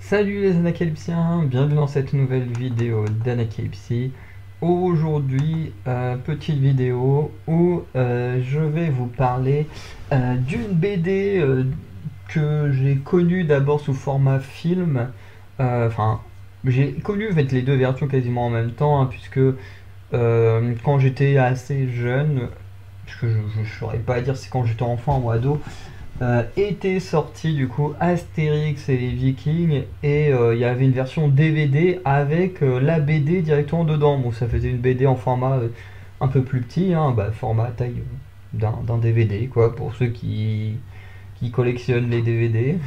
Salut les anacalypsiens, bienvenue dans cette nouvelle vidéo d'Anacalypsie. Aujourd'hui, petite vidéo où je vais vous parler d'une BD que j'ai connue d'abord sous format film. Enfin, j'ai connu en fait, les deux versions quasiment en même temps, hein, puisque quand j'étais assez jeune, parce que je ne saurais pas dire si quand j'étais enfant ou ado, était sorti du coup Astérix et les Vikings et il y avait une version DVD avec la BD directement dedans. Bon, ça faisait une BD en format un peu plus petit, hein, format taille d'un DVD quoi, pour ceux qui collectionnent les DVD.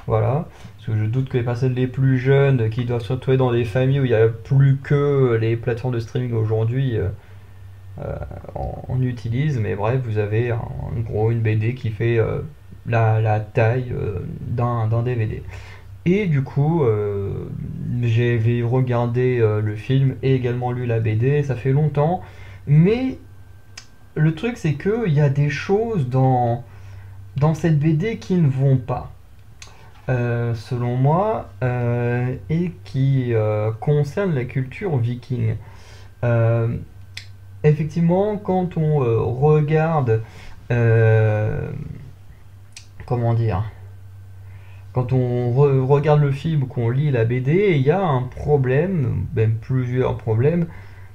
Voilà, parce que je doute que les personnes les plus jeunes qui doivent se retrouver dans des familles où il n'y a plus que les plateformes de streaming aujourd'hui on utilise, mais bref, vous avez en gros une BD qui fait la taille d'un DVD. Et du coup, j'ai regardé le film et également lu la BD, ça fait longtemps, mais le truc c'est qu'il y a des choses dans cette BD qui ne vont pas. Selon moi, et qui concernent la culture viking. Euh, Effectivement, quand on regarde, euh, comment dire, quand on regarde le film ou qu'on lit la BD, il y a un problème, même plusieurs problèmes,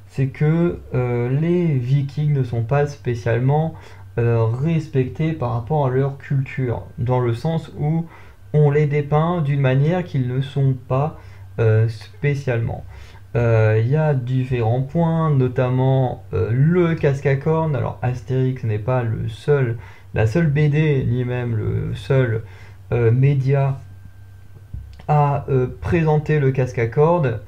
c'est que les Vikings ne sont pas spécialement respectés par rapport à leur culture, dans le sens où on les dépeint d'une manière qu'ils ne sont pas spécialement. Il y a différents points, notamment le casque à cornes. Alors Astérix n'est pas la seule BD, ni même le seul média à présenter le casque à cordes.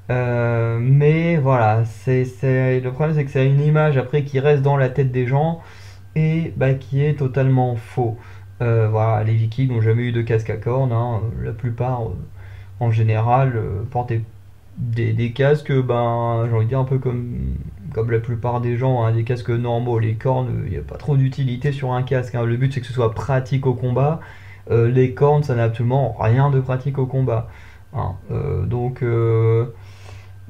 Mais voilà, le problème c'est que c'est une image après qui reste dans la tête des gens et bah, qui est totalement faux. Voilà, les Vikings n'ont jamais eu de casque à cornes, hein. La plupart en général portaient des casques, ben, j'ai envie de dire un peu comme la plupart des gens, hein, des casques normaux. Les cornes, il n'y a pas trop d'utilité sur un casque, hein. Le but c'est que ce soit pratique au combat. Les cornes, ça n'a absolument rien de pratique au combat, hein.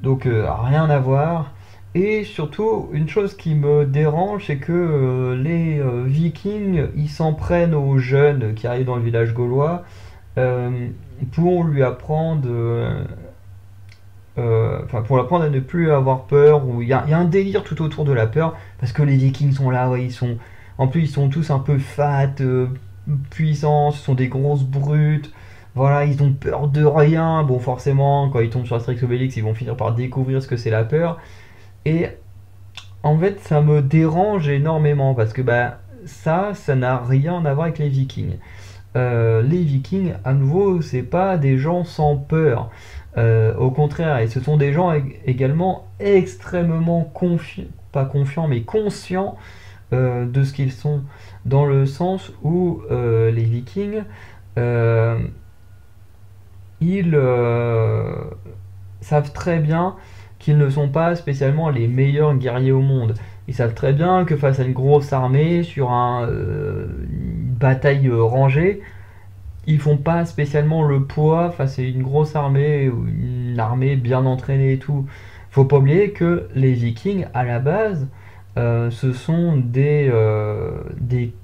Rien à voir. Et surtout, une chose qui me dérange, c'est que les Vikings, ils s'en prennent aux jeunes qui arrivent dans le village gaulois euh, pour lui apprendre pour l'apprendre à ne plus avoir peur, ou il y a un délire tout autour de la peur, parce que les Vikings sont là, ouais, en plus ils sont tous un peu fat, puissants, ce sont des grosses brutes, voilà, ils ont peur de rien, bon forcément, quand ils tombent sur Asterix Obélix, ils vont finir par découvrir ce que c'est la peur, et en fait ça me dérange énormément, parce que bah ça n'a rien à voir avec les Vikings. Les Vikings, à nouveau, c'est pas des gens sans peur. Au contraire, et ce sont des gens également extrêmement confiants, pas confiants, mais conscients de ce qu'ils sont, dans le sens où les Vikings, euh, ils savent très bien qu'ils ne sont pas spécialement les meilleurs guerriers au monde. Ils savent très bien que face à une grosse armée, sur une bataille rangée, ils font pas spécialement le poids face à une grosse armée ou une armée bien entraînée et tout. Faut pas oublier que les Vikings, à la base, ce sont des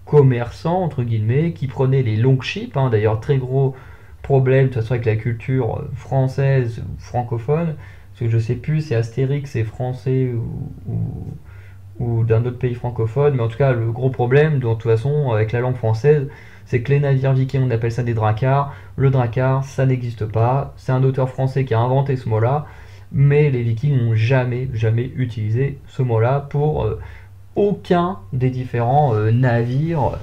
commerçants, entre guillemets, qui prenaient les longships, hein. D'ailleurs, très gros problème, de toute façon, avec la culture française ou francophone, parce que je sais plus si Astérix est français ou d'un autre pays francophone, mais en tout cas, le gros problème, de toute façon, avec la langue française, c'est que les navires vikings, on appelle ça des dracars. Le dracar, ça n'existe pas. C'est un auteur français qui a inventé ce mot-là, mais les vikings n'ont jamais, jamais utilisé ce mot-là pour aucun des différents navires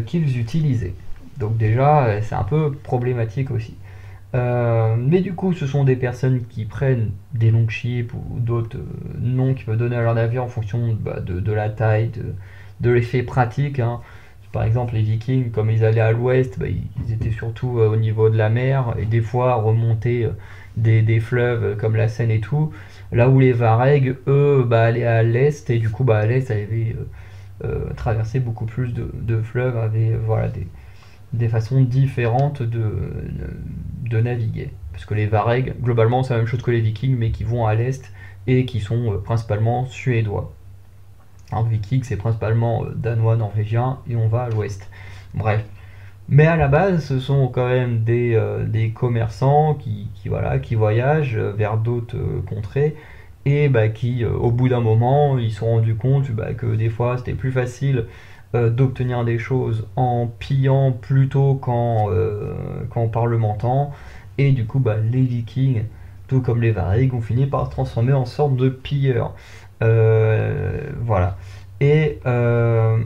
qu'ils utilisaient. Donc déjà, c'est un peu problématique aussi. Mais du coup, ce sont des personnes qui prennent des longships ou d'autres noms qu'ils peuvent donner à leur navire en fonction de la taille, de l'effet pratique, hein. Par exemple, les Vikings, comme ils allaient à l'ouest, ils étaient surtout au niveau de la mer et des fois remonter des fleuves comme la Seine et tout. Là où les Varegs, eux, allaient à l'est et du coup, à l'est, ça avait traversé beaucoup plus de fleuves, avaient voilà, des façons différentes de naviguer. parce que les Varegs, globalement, c'est la même chose que les Vikings, mais qui vont à l'est et qui sont principalement suédois. Alors, Vikings, c'est principalement danois, norvégien, et on va à l'ouest. Bref. Mais à la base, ce sont quand même des commerçants voilà, qui voyagent vers d'autres contrées et bah, qui, au bout d'un moment, ils se sont rendus compte bah, que des fois c'était plus facile d'obtenir des choses en pillant plutôt qu'en parlementant. Et du coup, bah, les Vikings, tout comme les Varig, ont fini par se transformer en sorte de pilleurs. Voilà. Et, euh,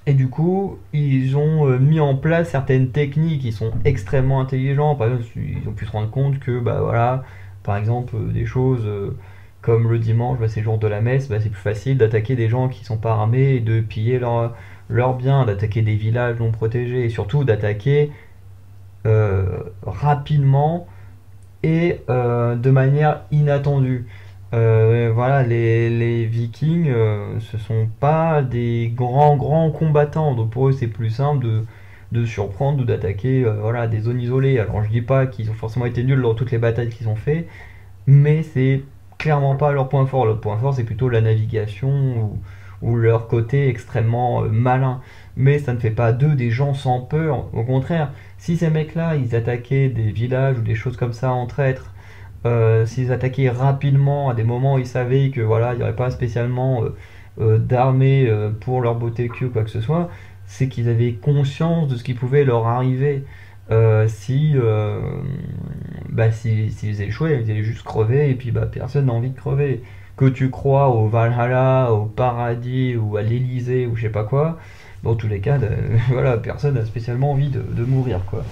et du coup, ils ont mis en place certaines techniques qui sont extrêmement intelligentes. Par exemple, ils ont pu se rendre compte que, bah voilà, par exemple, des choses comme le dimanche, bah, c'est le jour de la messe, bah, c'est plus facile d'attaquer des gens qui sont pas armés et de piller leurs biens, d'attaquer des villages non protégés et surtout d'attaquer rapidement et de manière inattendue. Voilà, les Vikings, ce sont pas des grands combattants, donc pour eux c'est plus simple de surprendre ou d'attaquer voilà, des zones isolées. Alors je dis pas qu'ils ont forcément été nuls dans toutes les batailles qu'ils ont fait, mais c'est clairement pas leur point fort. Leur point fort c'est plutôt la navigation ou leur côté extrêmement malin. Mais ça ne fait pas d'eux des gens sans peur. Au contraire, si ces mecs-là ils attaquaient des villages ou des choses comme ça en traître, s'ils attaquaient rapidement à des moments où ils savaient que voilà, il n'y aurait pas spécialement d'armée pour leur botter le cul ou quoi que ce soit, c'est qu'ils avaient conscience de ce qui pouvait leur arriver. S'ils échouaient, ils allaient juste crever et puis bah, personne n'a envie de crever. Que tu crois au Valhalla, au paradis ou à l'Elysée ou je sais pas quoi, dans tous les cas, voilà, personne n'a spécialement envie de mourir quoi.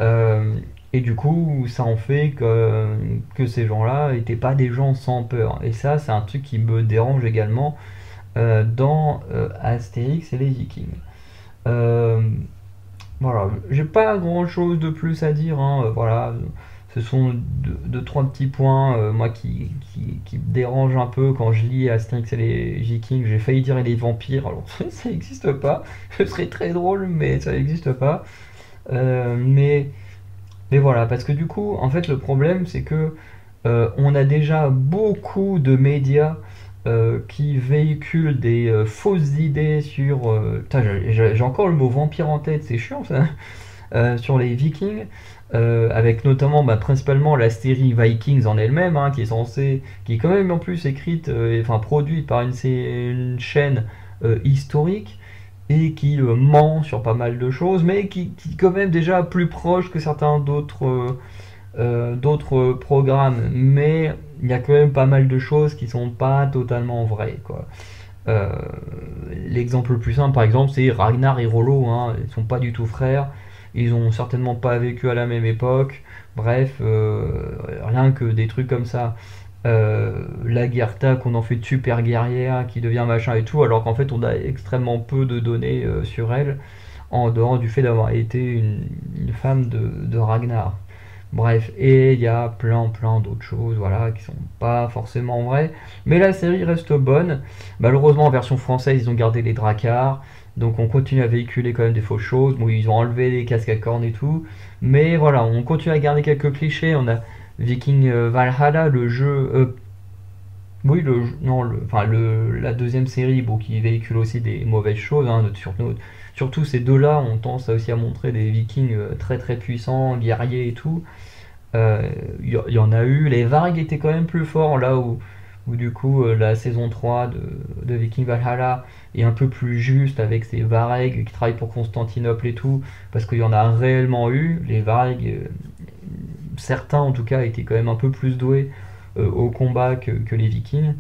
Euh, et du coup, ça en fait que ces gens-là n'étaient pas des gens sans peur. Et ça, c'est un truc qui me dérange également dans Astérix et les Vikings. Euh, voilà, j'ai pas grand-chose de plus à dire. Hein, voilà, ce sont deux, trois petits points, moi, qui me dérangent un peu quand je lis Astérix et les Vikings. J'ai failli dire les vampires, alors ça n'existe pas. Ce serait très drôle, mais ça n'existe pas. Euh, mais mais voilà, parce que du coup, en fait, le problème, c'est que on a déjà beaucoup de médias qui véhiculent des fausses idées sur. Putain, j'ai encore le mot vampire en tête, c'est chiant ça. Sur les Vikings, avec notamment, bah, principalement la série Vikings en elle-même, hein, qui est quand même en plus écrite, enfin produite par une chaîne historique et qui ment sur pas mal de choses, mais qui est quand même déjà plus proche que certains d'autres programmes. Mais il y a quand même pas mal de choses qui sont pas totalement vraies, quoi. Euh, L'exemple le plus simple, par exemple, c'est Ragnar et Rollo. Hein, ils sont pas du tout frères. Ils ont certainement pas vécu à la même époque. Bref, rien que des trucs comme ça. La Gerta qu'on en fait de super guerrière qui devient machin et tout, alors qu'en fait on a extrêmement peu de données sur elle, en dehors du fait d'avoir été une femme de Ragnar. Bref, et il y a plein d'autres choses voilà, qui sont pas forcément vraies. Mais la série reste bonne. Malheureusement, en version française, ils ont gardé les dracars. Donc on continue à véhiculer quand même des fausses choses. Bon, ils ont enlevé les casques à cornes et tout. Mais voilà, on continue à garder quelques clichés. On a Viking Valhalla, le jeu. Oui, non, enfin, la deuxième série, bon, qui véhicule aussi des mauvaises choses. Hein, surtout ces deux-là ont tendance aussi à montrer des Vikings très très puissants, guerriers et tout. Il y en a eu. Les Varg étaient quand même plus forts là où du coup la saison 3 de Viking Valhalla est un peu plus juste avec ces Vareg qui travaillent pour Constantinople et tout. Parce qu'il y en a réellement eu. Les Vareg, certains en tout cas, étaient quand même un peu plus doués au combat que les Vikings.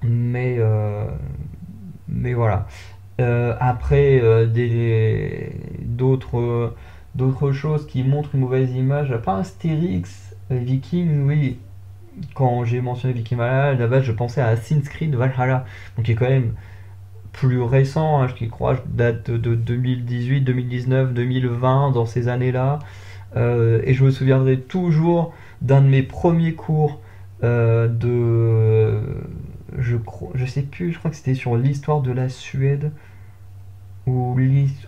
Mais, euh, mais voilà. Après, d'autres choses qui montrent une mauvaise image. Après Astérix, Viking, oui, quand j'ai mentionné Viking Valhalla, là-bas je pensais à Assassin's Creed Valhalla, donc qui est quand même plus récent, hein, je crois, date de 2018, 2019, 2020, dans ces années-là. Et je me souviendrai toujours d'un de mes premiers cours de. Je sais plus, je crois que c'était sur l'histoire de la Suède.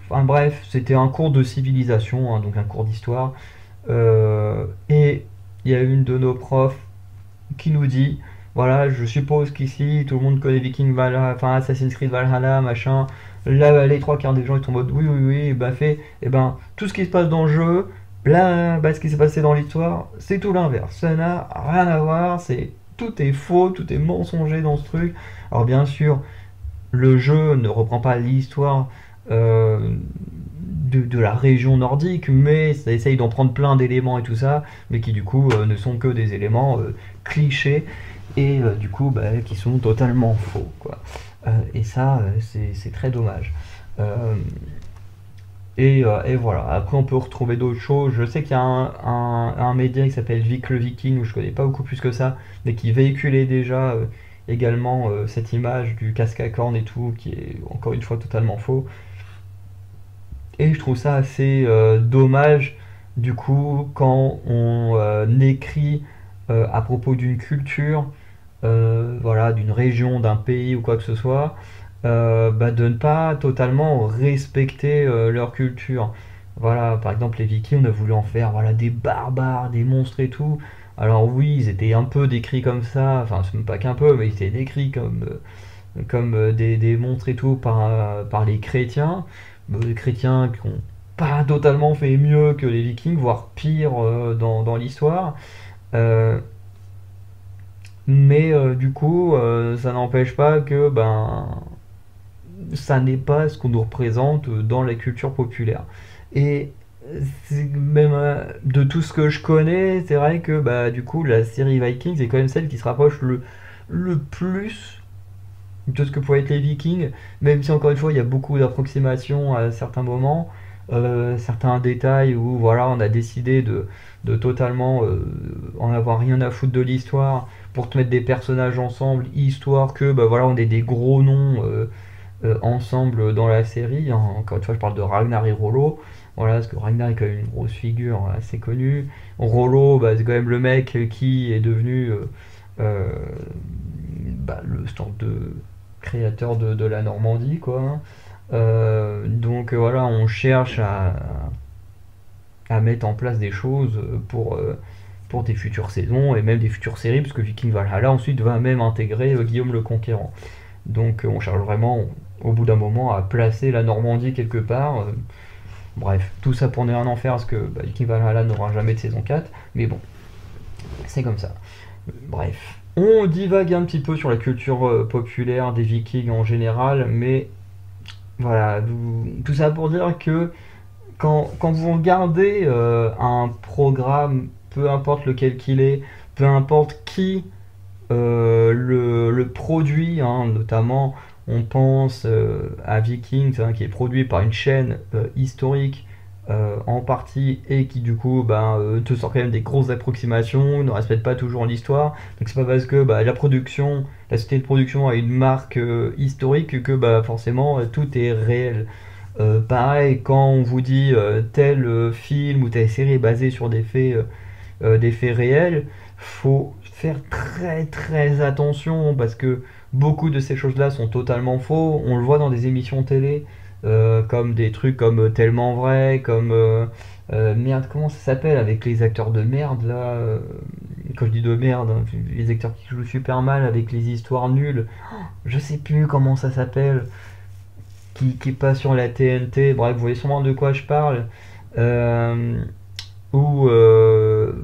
Enfin bref, c'était un cours de civilisation, hein, donc un cours d'histoire. Et il y a une de nos profs qui nous dit, voilà, je suppose qu'ici tout le monde connaît Viking Valhalla, enfin Assassin's Creed Valhalla, machin. Là, les trois quarts des gens ils sont en mode oui, oui, oui, bah fait, et ben tout ce qui se passe dans le jeu, là, bah, ce qui s'est passé dans l'histoire, c'est tout l'inverse. Ça n'a rien à voir, c'est tout est faux, tout est mensonger dans ce truc. Alors bien sûr, le jeu ne reprend pas l'histoire de la région nordique, mais ça essaye d'en prendre plein d'éléments et tout ça, mais qui du coup ne sont que des éléments clichés et du coup bah, qui sont totalement faux, quoi. Et ça, c'est très dommage. Euh, et voilà. Après, on peut retrouver d'autres choses. Je sais qu'il y a un média qui s'appelle Vic le Viking, où je connais pas beaucoup plus que ça, mais qui véhiculait déjà également cette image du casque à cornes et tout, qui est encore une fois totalement faux. Et je trouve ça assez dommage, du coup, quand on écrit à propos d'une culture, voilà, d'une région, d'un pays ou quoi que ce soit, bah, de ne pas totalement respecter leur culture. Voilà, par exemple, les Vikings, on a voulu en faire voilà, des barbares, des monstres et tout. Alors oui, ils étaient un peu décrits comme ça, enfin, c'est même pas qu'un peu, mais ils étaient décrits comme des monstres et tout par les chrétiens. Les chrétiens qui ont pas totalement fait mieux que les Vikings, voire pire dans l'histoire. Euh, mais du coup, ça n'empêche pas que ça n'est pas ce qu'on nous représente dans la culture populaire. Et même de tout ce que je connais, c'est vrai que bah, du coup, la série Vikings est quand même celle qui se rapproche le plus de ce que pouvaient être les Vikings, même si encore une fois, il y a beaucoup d'approximations à certains moments, certains détails où voilà, on a décidé de totalement en avoir rien à foutre de l'histoire pour te mettre des personnages ensemble, histoire que bah, voilà, on ait des gros noms ensemble dans la série. Hein. Encore une fois, je parle de Ragnar et Rollo. Voilà, parce que Ragnar est quand même une grosse figure assez connue. Rollo, bah, c'est quand même le mec qui est devenu euh, bah, le stand de créateur de la Normandie, quoi. Hein. Donc voilà, on cherche à mettre en place des choses pour des futures saisons et même des futures séries, parce que Viking Valhalla ensuite va même intégrer Guillaume le Conquérant. Donc on cherche vraiment, au bout d'un moment, à placer la Normandie quelque part. Bref, tout ça pour ne rien en faire, parce que bah, Viking Valhalla n'aura jamais de saison 4, mais bon, c'est comme ça. Bref. On divague un petit peu sur la culture populaire des Vikings en général, mais voilà, tout ça pour dire que quand vous regardez un programme, peu importe lequel qu'il est, peu importe qui le produit, hein, notamment on pense à Vikings, hein, qui est produit par une chaîne historique en partie et qui du coup te sort quand même des grosses approximations, ne respecte pas toujours l'histoire. Donc c'est pas parce que la production, la société de production a une marque historique que forcément tout est réel. Pareil, quand on vous dit tel film ou telle série est basée sur des faits réels, faut faire très très attention parce que beaucoup de ces choses-là sont totalement faux. On le voit dans des émissions télé, comme des trucs comme Tellement Vrai, comme merde, comment ça s'appelle avec les acteurs de merde là quand je dis de merde, hein, les acteurs qui jouent super mal avec les histoires nulles, je sais plus comment ça s'appelle, qui passe sur la TNT. Bref, vous voyez sûrement de quoi je parle. Euh, Où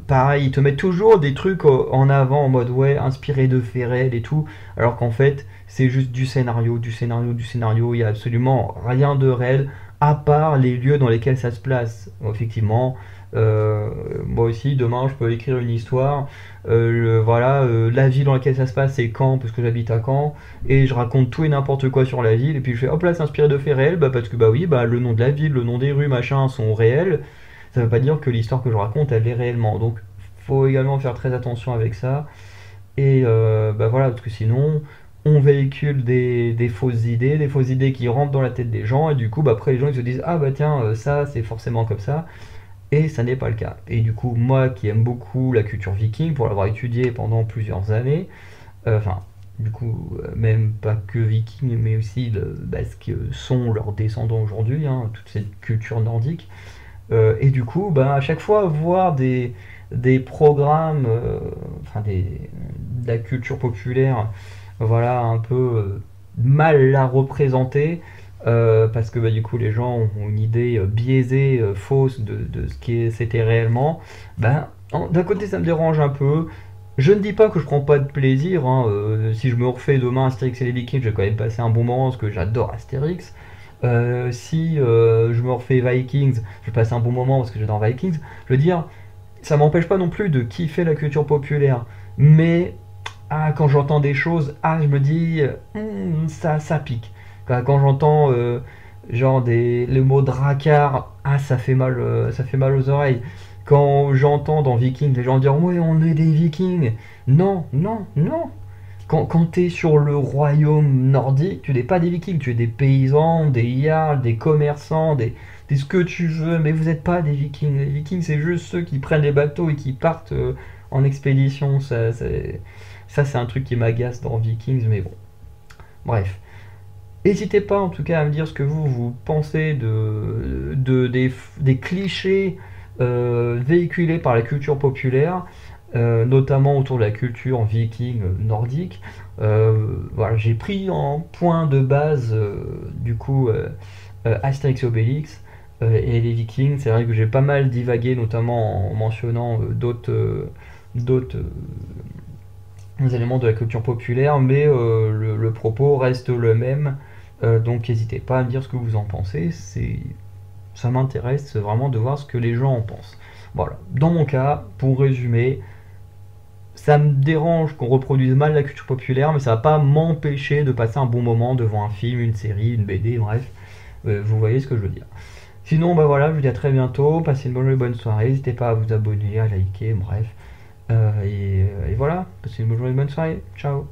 pareil, ils te mettent toujours des trucs en avant en mode ouais, inspiré de faits réels et tout, alors qu'en fait c'est juste du scénario, du scénario, du scénario, il n'y a absolument rien de réel à part les lieux dans lesquels ça se place. Bon, effectivement, moi aussi demain je peux écrire une histoire, voilà, la ville dans laquelle ça se passe c'est Caen parce que j'habite à Caen, et je raconte tout et n'importe quoi sur la ville, et puis je fais hop là c'est inspiré de faits réels, parce que bah oui, le nom de la ville, le nom des rues, machin sont réels, ça veut pas dire que l'histoire que je raconte, elle est réellement. Donc, faut également faire très attention avec ça. Et voilà, parce que sinon, on véhicule des fausses idées qui rentrent dans la tête des gens, et du coup, après, les gens ils se disent ah bah tiens, ça c'est forcément comme ça, et ça n'est pas le cas. Et du coup, moi qui aime beaucoup la culture viking, pour l'avoir étudiée pendant plusieurs années, enfin, du coup, même pas que vikings, mais aussi ce que sont leurs descendants aujourd'hui, hein, toute cette culture nordique. Et du coup, ben, à chaque fois, voir des programmes, enfin de la culture populaire, voilà, un peu mal la représenter, parce que bah, du coup les gens ont une idée biaisée, fausse de ce qui c'était réellement, ben, d'un côté ça me dérange un peu. Je ne dis pas que je prends pas de plaisir, hein, si je me refais demain Astérix et les Vikings, je vais quand même passer un bon moment parce que j'adore Astérix. Si je me refais Vikings, je vais passer un bon moment parce que j'adore Vikings. Je veux dire, ça m'empêche pas non plus de kiffer la culture populaire. Mais quand j'entends des choses, je me dis, ça pique. Quand j'entends genre le mot dracard, ça fait mal aux oreilles. Quand j'entends dans Vikings les gens dire, ouais, on est des Vikings. Non, non, non. Quand tu es sur le royaume nordique, tu n'es pas des Vikings, tu es des paysans, des jarls, des commerçants, ce que tu veux, mais vous n'êtes pas des Vikings. Les Vikings, c'est juste ceux qui prennent les bateaux et qui partent en expédition. Ça, c'est un truc qui m'agace dans Vikings, mais bon. Bref. N'hésitez pas en tout cas à me dire ce que vous pensez des clichés véhiculés par la culture populaire, notamment autour de la culture viking nordique. Voilà, j'ai pris en point de base du coup Astérix et Obélix et les Vikings. C'est vrai que j'ai pas mal divagué, notamment en mentionnant d'autres éléments de la culture populaire, mais le propos reste le même. Donc n'hésitez pas à me dire ce que vous en pensez. Ça m'intéresse vraiment de voir ce que les gens en pensent. Voilà. Dans mon cas, pour résumer, ça me dérange qu'on reproduise mal la culture populaire, mais ça va pas m'empêcher de passer un bon moment devant un film, une série, une BD, bref. Vous voyez ce que je veux dire. Sinon, bah voilà, je vous dis à très bientôt. Passez une bonne soirée. N'hésitez pas à vous abonner, à liker, bref. Et voilà. Passez une bonne journée, une bonne soirée. Ciao.